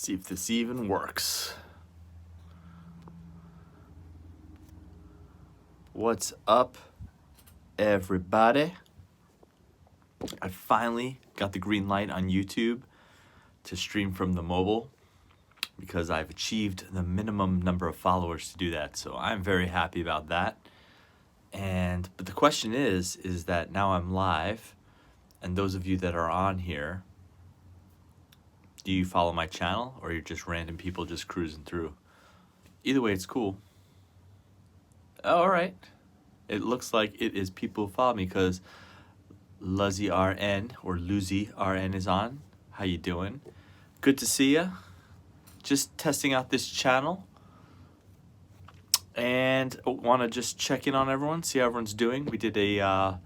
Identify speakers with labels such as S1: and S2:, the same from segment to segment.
S1: See if this even works. What's up, everybody? I finally got the green light on YouTube to stream from the mobile because I've achieved the minimum number of followers to do that. So I'm very happy about that. But the question is that now I'm live, and those of you that are on here, do you follow my channel or you're just random people just cruising through? Either way, it's cool. All right. It looks like it is people who follow me because Luzzy RN or Lucy RN is on. How you doing? Good to see ya. Just testing out this channel. And want to just check in on everyone, see how everyone's doing. We did a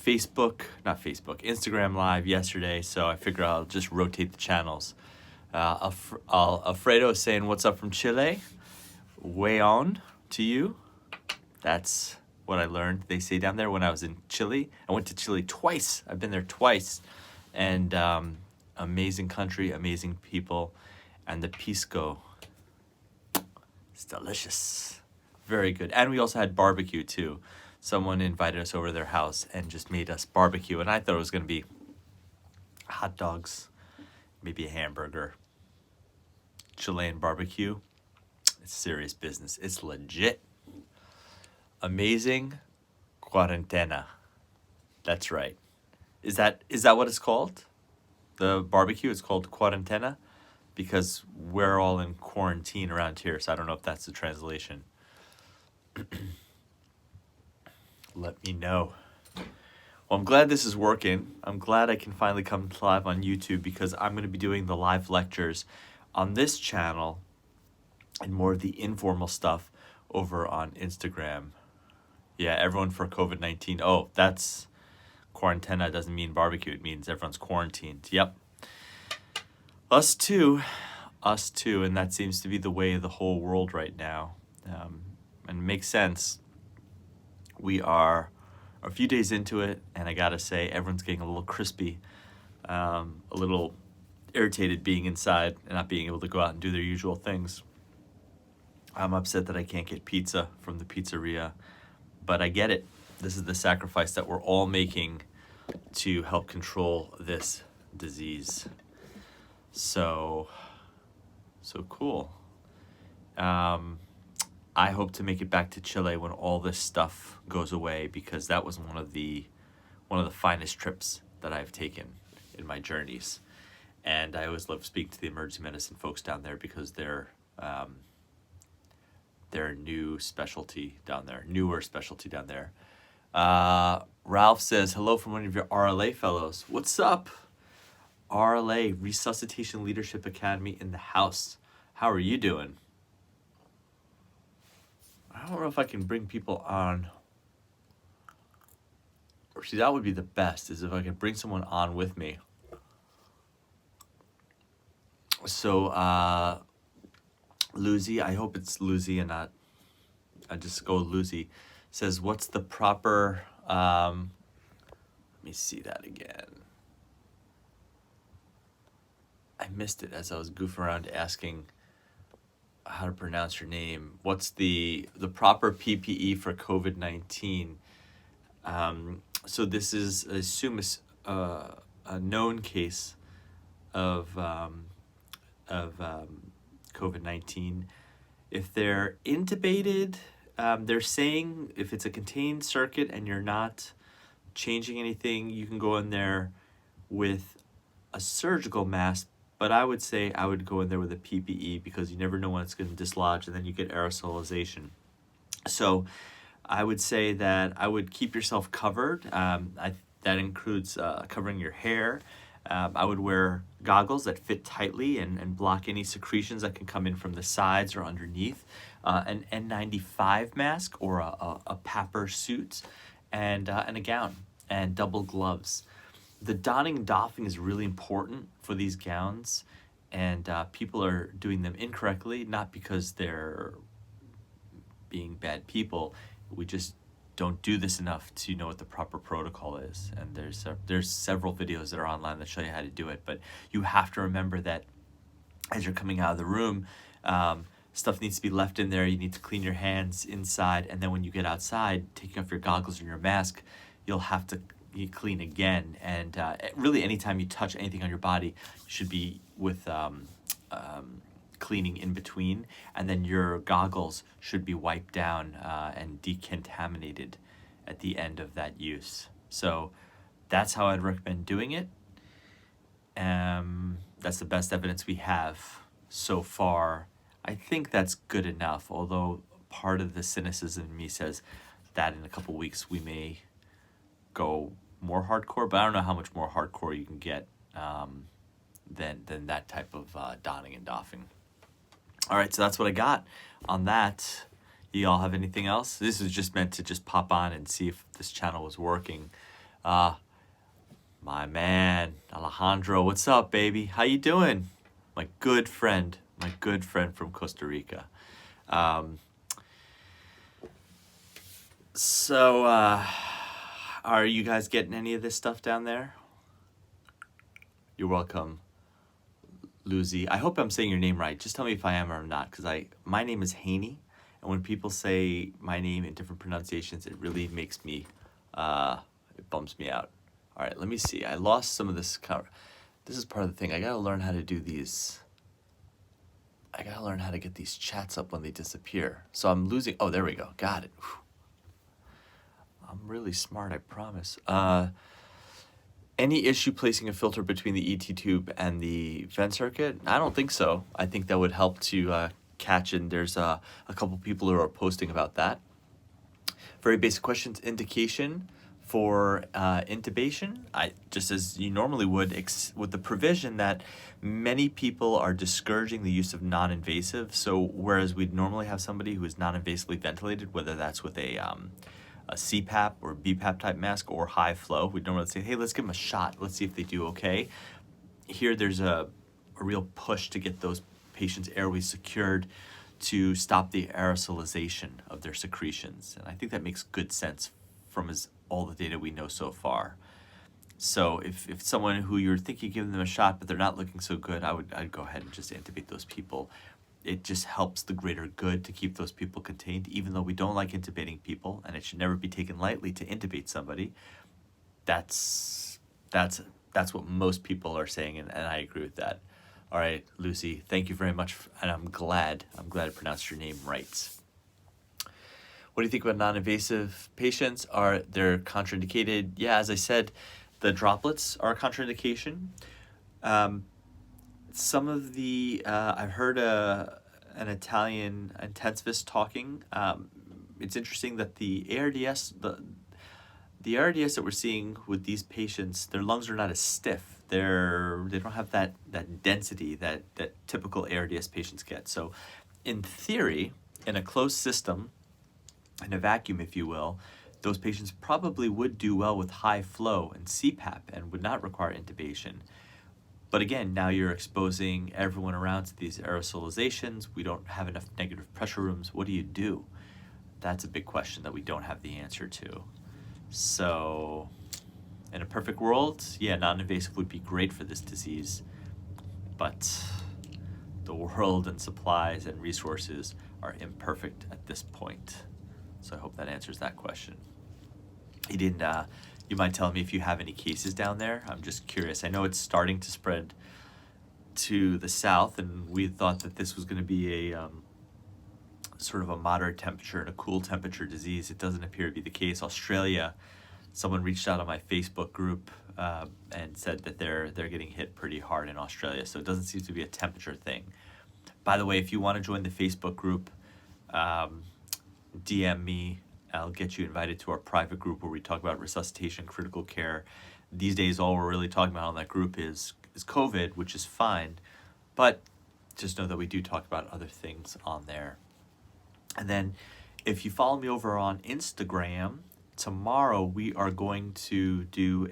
S1: Instagram live yesterday, so I figure I'll just rotate the channels. Alfredo is saying, what's up from Chile? Way on to you. That's what I learned. They say down there when I was in Chile. I went to Chile twice. I've been there twice. And amazing country, amazing people. And the pisco, it's delicious. Very good. And we also had barbecue too. Someone invited us over to their house and just made us barbecue. And I thought it was going to be hot dogs, maybe a hamburger. Chilean barbecue. It's serious business. It's legit. Amazing cuarentena. That's right. Is that what it's called? The barbecue is called cuarentena because we're all in quarantine around here, so I don't know if that's the translation. Let me know. Well, I'm glad this is working. I'm glad I can finally come live on YouTube because I'm going to be doing the live lectures on this channel and more of the informal stuff over on Instagram. Yeah, everyone for COVID-19. Oh, that's quarantena doesn't mean barbecue. It means everyone's quarantined. Yep. Us too. And that seems to be the way of the whole world right now. And it makes sense. We are a few days into it, and I gotta say, everyone's getting a little crispy, a little irritated being inside and not being able to go out and do their usual things. I'm upset that I can't get pizza from the pizzeria, but I get it. This is the sacrifice that we're all making to help control this disease. So cool. I hope to make it back to Chile when all this stuff goes away because that was one of the finest trips that I've taken in my journeys. And I always love speaking to the emergency medicine folks down there because they're newer specialty down there. Ralph says, hello from one of your RLA fellows. What's up? RLA, Resuscitation Leadership Academy in the house. How are you doing? I don't know if I can bring people on. Or see, that would be the best, is if I could bring someone on with me. So, Lucy, I hope it's Lucy and not, I just go Lucy, says, what's the proper, let me see that again. I missed it as I was goofing around asking how to pronounce your name. What's the proper PPE for COVID-19? So this is, I assume, a known case of COVID-19. If they're intubated, they're saying if it's a contained circuit and you're not changing anything, you can go in there with a surgical mask. But I would say I would go in there with a PPE because you never know when it's going to dislodge and then you get aerosolization. So I would say that I would keep yourself covered. That includes covering your hair. I would wear goggles that fit tightly and block any secretions that can come in from the sides or underneath. An N95 mask or a PAPR suit and a gown and double gloves. The donning and doffing is really important for these gowns, and people are doing them incorrectly, not because they're being bad people. We just don't do this enough to know what the proper protocol is. And there's several videos that are online that show you how to do it, but you have to remember that as you're coming out of the room. Stuff needs to be left in there. You need to clean your hands inside, and then when you get outside, taking off your goggles and your mask, you'll have to clean again. And really, anytime you touch anything on your body, you should be with cleaning in between, and then your goggles should be wiped down and decontaminated at the end of that use. So that's how I'd recommend doing it. That's the best evidence we have so far. I think that's good enough, although part of the cynicism in me says that in a couple weeks we may go more hardcore, but I don't know how much more hardcore you can get than that type of donning and doffing. All right, so that's what I got on that. You all have anything else? This is just meant to just pop on and see if this channel was working. My man, Alejandro, what's up, baby? How you doing? My good friend from Costa Rica. So, are you guys getting any of this stuff down there? You're welcome, Lucy. I hope I'm saying your name right. Just tell me if I am or not, because my name is Haney, and when people say my name in different pronunciations, it really makes me, it bumps me out. All right, let me see. I lost some of this cover. This is part of the thing. I gotta learn how to do these. I gotta learn how to get these chats up when they disappear. So I'm losing. Oh, there we go. Got it. Whew. I'm really smart, I promise. Any issue placing a filter between the ET tube and the vent circuit? I don't think so. I think that would help to catch, and there's a couple people who are posting about that. Very basic questions. Indication for intubation, just as you normally would, with the provision that many people are discouraging the use of non-invasive. So whereas we'd normally have somebody who is non-invasively ventilated, whether that's with a CPAP or BPAP type mask or high flow, we'd normally say, hey, let's give them a shot. Let's see if they do okay. Here there's a real push to get those patients' airways secured to stop the aerosolization of their secretions. And I think that makes good sense from all the data we know so far. So if someone who you're thinking giving them a shot, but they're not looking so good, I'd go ahead and just intubate those people. It just helps the greater good to keep those people contained, even though we don't like intubating people, and it should never be taken lightly to intubate somebody. That's what most people are saying, and I agree with that. All right, Lucy, thank you very much, and I'm glad I pronounced your name right. What do you think about non-invasive patients? They're contraindicated? Yeah, as I said, the droplets are a contraindication. Some of the, I've heard an Italian intensivist talking. It's interesting that the ARDS, the ARDS that we're seeing with these patients, their lungs are not as stiff. They don't have that density that typical ARDS patients get. So in theory, in a closed system, in a vacuum, if you will, those patients probably would do well with high flow and CPAP and would not require intubation. But again, now you're exposing everyone around to these aerosolizations. We don't have enough negative pressure rooms. What do you do? That's a big question that we don't have the answer to. So in a perfect world, yeah, non-invasive would be great for this disease, but the world and supplies and resources are imperfect at this point. So I hope that answers that question. You might tell me if you have any cases down there. I'm just curious. I know it's starting to spread to the south, and we thought that this was going to be a sort of a moderate temperature and a cool temperature disease. It doesn't appear to be the case. Australia, someone reached out on my Facebook group and said that they're getting hit pretty hard in Australia. So it doesn't seem to be a temperature thing. By the way, if you want to join the Facebook group, DM me. I'll get you invited to our private group where we talk about resuscitation, critical care. These days, all we're really talking about on that group is COVID, which is fine. But just know that we do talk about other things on there. And then if you follow me over on Instagram, tomorrow we are going to do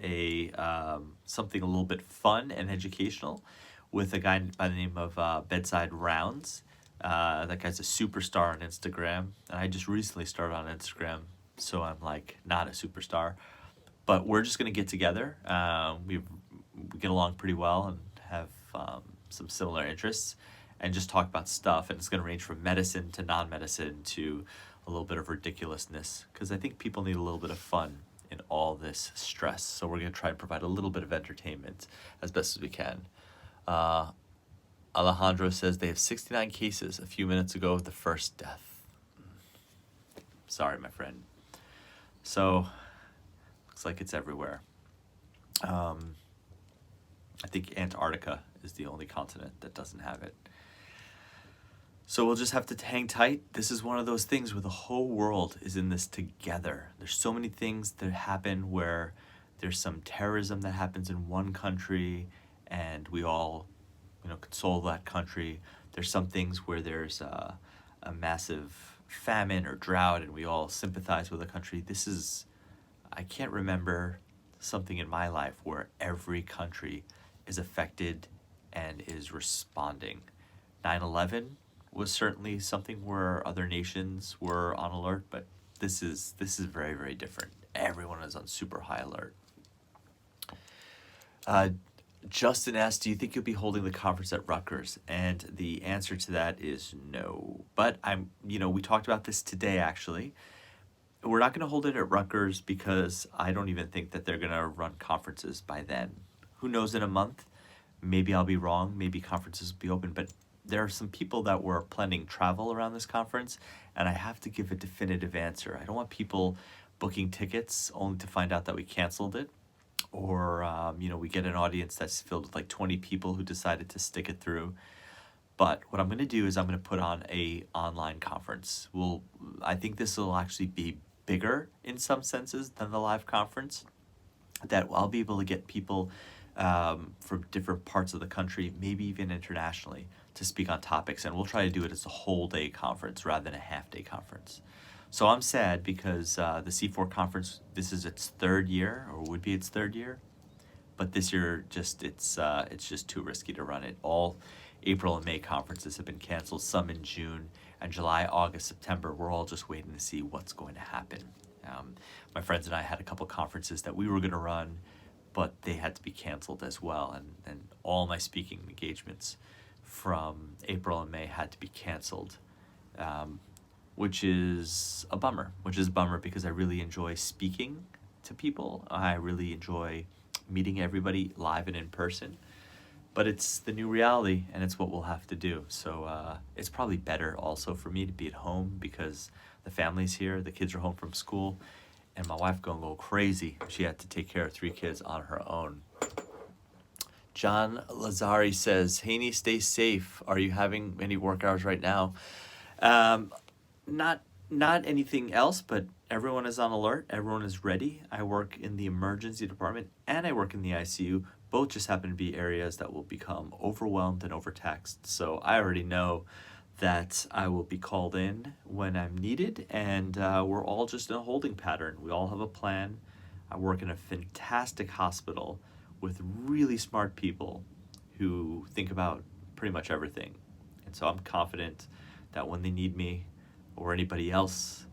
S1: something a little bit fun and educational with a guy by the name of Bedside Rounds. That guy's a superstar on Instagram, and I just recently started on Instagram, so I'm like not a superstar. But we're just gonna get together. We get along pretty well and have some similar interests and just talk about stuff. And it's going to range from medicine to non-medicine to a little bit of ridiculousness, because I think people need a little bit of fun in all this stress. So we're going to try and provide a little bit of entertainment as best as we can. Alejandro says they have 69 cases a few minutes ago of the first death. Sorry, my friend. So, looks like it's everywhere. I think Antarctica is the only continent that doesn't have it. So we'll just have to hang tight. This is one of those things where the whole world is in this together. There's so many things that happen where there's some terrorism that happens in one country and we all, console that country. There's some things where there's a massive famine or drought and we all sympathize with the country. I can't remember something in my life where every country is affected and is responding. 9/11 was certainly something where other nations were on alert, but this is very, very different. Everyone is on super high alert. Justin asked, do you think you'll be holding the conference at Rutgers? And the answer to that is no. But we talked about this today, actually. We're not going to hold it at Rutgers because I don't even think that they're going to run conferences by then. Who knows, in a month? Maybe I'll be wrong. Maybe conferences will be open. But there are some people that were planning travel around this conference, and I have to give a definitive answer. I don't want people booking tickets only to find out that we canceled it. Or, we get an audience that's filled with like 20 people who decided to stick it through. But what I'm going to do is I'm going to put on a online conference. I think this will actually be bigger in some senses than the live conference, that I'll be able to get people from different parts of the country, maybe even internationally, to speak on topics. And we'll try to do it as a whole day conference rather than a half day conference. So I'm sad because the C4 conference, this is its third year, or would be its third year. But this year, it's just too risky to run it. All April and May conferences have been canceled, some in June, and July, August, September. We're all just waiting to see what's going to happen. My friends and I had a couple conferences that we were going to run, but they had to be canceled as well. And all my speaking engagements from April and May had to be canceled, which is a bummer. Because I really enjoy speaking to people. I really enjoy meeting everybody live and in person. But it's the new reality, and it's what we'll have to do. So it's probably better also for me to be at home because the family's here, the kids are home from school, and my wife gonna go crazy. She had to take care of 3 kids on her own. John Lazari says, Haney, stay safe. Are you having any work hours right now? Not anything else, but everyone is on alert. Everyone is ready. I work in the emergency department and I work in the ICU. Both just happen to be areas that will become overwhelmed and overtaxed. So I already know that I will be called in when I'm needed, and we're all just in a holding pattern. We all have a plan. I work in a fantastic hospital with really smart people who think about pretty much everything. And so I'm confident that when they need me or anybody else,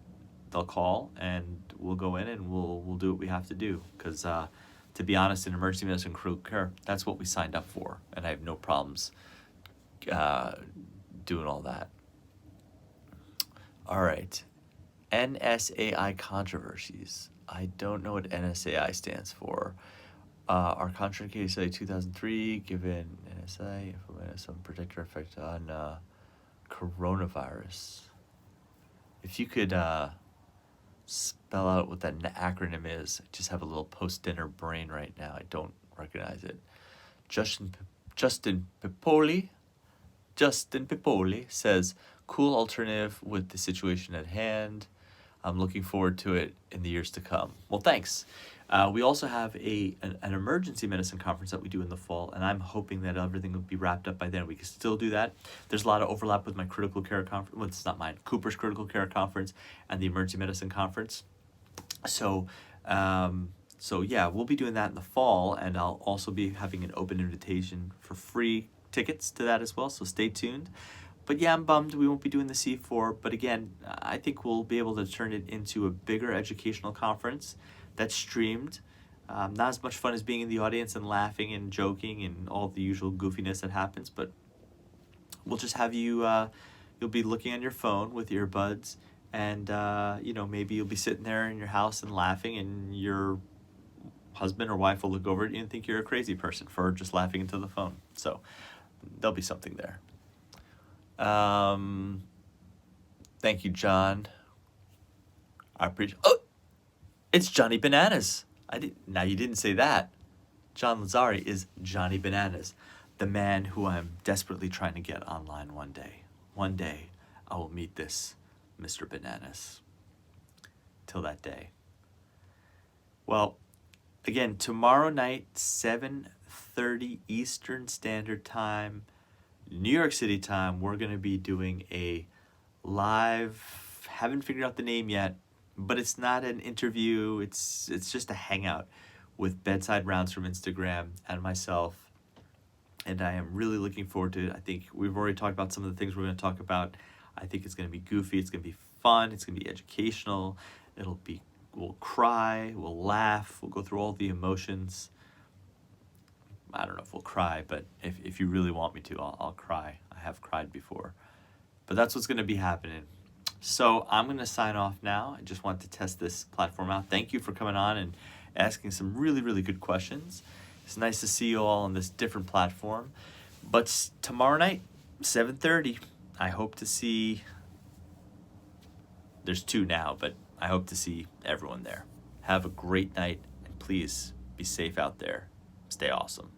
S1: they'll call and we'll go in and we'll do what we have to do. Because to be honest, in emergency medicine critical care, that's what we signed up for. And I have no problems doing all that. All right. NSAI controversies. I don't know what NSAI stands for. Our contraindicated study 2003, given NSAI, some predictor effect on coronavirus. If you could spell out what that acronym is, I just have a little post-dinner brain right now. I don't recognize it. Justin Pipoli says, cool alternative with the situation at hand. I'm looking forward to it in the years to come. Well, thanks. We also have an emergency medicine conference that we do in the fall, and I'm hoping that everything will be wrapped up by then. We can still do that. There's a lot of overlap with my critical care conference. Well, it's not mine. Cooper's critical care conference and the emergency medicine conference. So yeah, we'll be doing that in the fall, and I'll also be having an open invitation for free tickets to that as well, so stay tuned. But yeah, I'm bummed we won't be doing the C4, but again, I think we'll be able to turn it into a bigger educational conference that's streamed. Not as much fun as being in the audience and laughing and joking and all the usual goofiness that happens, but we'll just have you, you'll be looking on your phone with earbuds, and, maybe you'll be sitting there in your house and laughing, and your husband or wife will look over at you and think you're a crazy person for just laughing into the phone. So there'll be something there. Thank you, John. I appreciate. Oh, it's Johnny Bananas. Now you didn't say that. John Lazari is Johnny Bananas, the man who I'm desperately trying to get online one day. One day, I will meet this Mr. Bananas. Till that day. Well, again, tomorrow night, 7:30 Eastern Standard Time, New York City time, we're going to be doing a live, haven't figured out the name yet, but it's not an interview, it's just a hangout with Bedside Rounds from Instagram and myself. And I am really looking forward to it. I think we've already talked about some of the things we're going to talk about. I think it's going to be goofy, it's going to be fun, it's going to be educational, we'll cry, we'll laugh, we'll go through all the emotions. I don't know if we'll cry, but if you really want me to, I'll cry. I have cried before. But that's what's going to be happening. So I'm going to sign off now. I just want to test this platform out. Thank you for coming on and asking some really, really good questions. It's nice to see you all on this different platform. But tomorrow night, 7:30, I hope to see... There's 2 now, but I hope to see everyone there. Have a great night, and please be safe out there. Stay awesome.